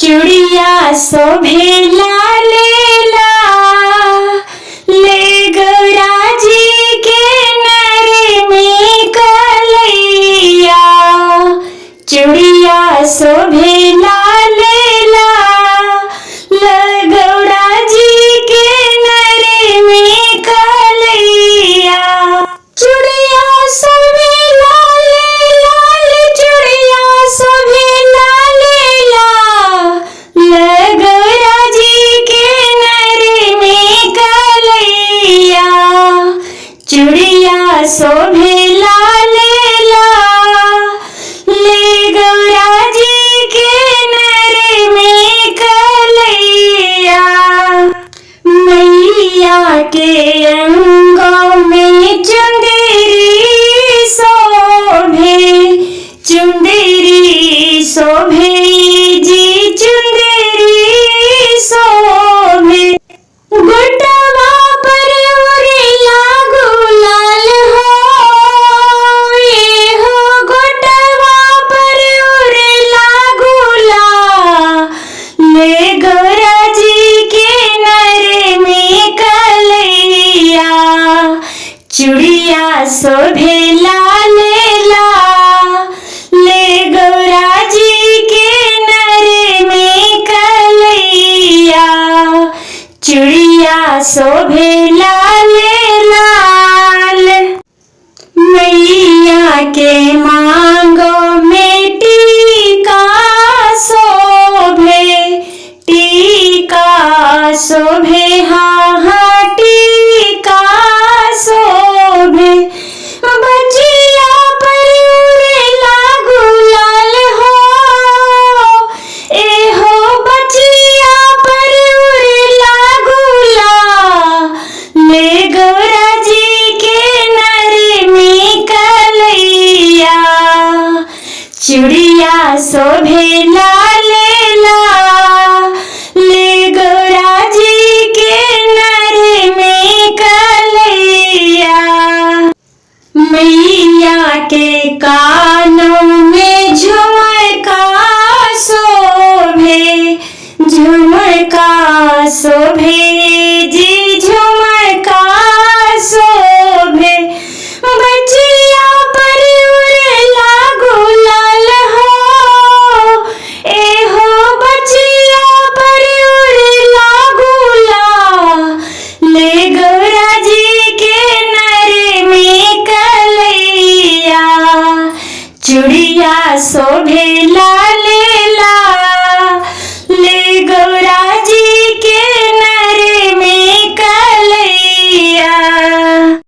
चुड़िया शोभे लालेला ले गौरा जी के नर में कलैया। चुड़िया शोभे लालेला ले गौरा जी के नर में कलैया। चुड़िया शोभे लाले लाल चुड़िया शोभे लालेला ले गौरा जी के नर में कलैया। चुड़िया शोभे लालेला ले गौरा जी के नर में कलैया। मैया के अंगों में चुंदरी शोभे, चुंदरी शोभे जी चुंदरी शोभे। गुटवा पर उड़ेला गुलाल हो, ये हो गुटवा पर उड़ेला गुलाल ले गौरा जी के नर में कलैया। चुड़िया शोभे लालेला ले गौरा जी के नर में कलैया। चुड़िया शोभे लाले लाल। मैया के मांगों में टीका शोभे, टीका शोभे हाँ हाँ टीका शोभे। बचिया पर उड़ेला गुलाल हो, ए हो बचिया पर उड़ेला गुलाल ले गौरा जी के नर में कलैया। चुड़िया शोभे लालेला ले गौरा जी के नर में कलैया। मैया के कानों में झुमका शोभे, झुमका शोभे जी झुमका शोभे। बचिया पर उड़ेला गुलाल हो, ए हो बचिया पर उड़ेला गुलाल ले गौरा जी के नर में कलैया। चुड़िया शोभे लालेला ले गौरा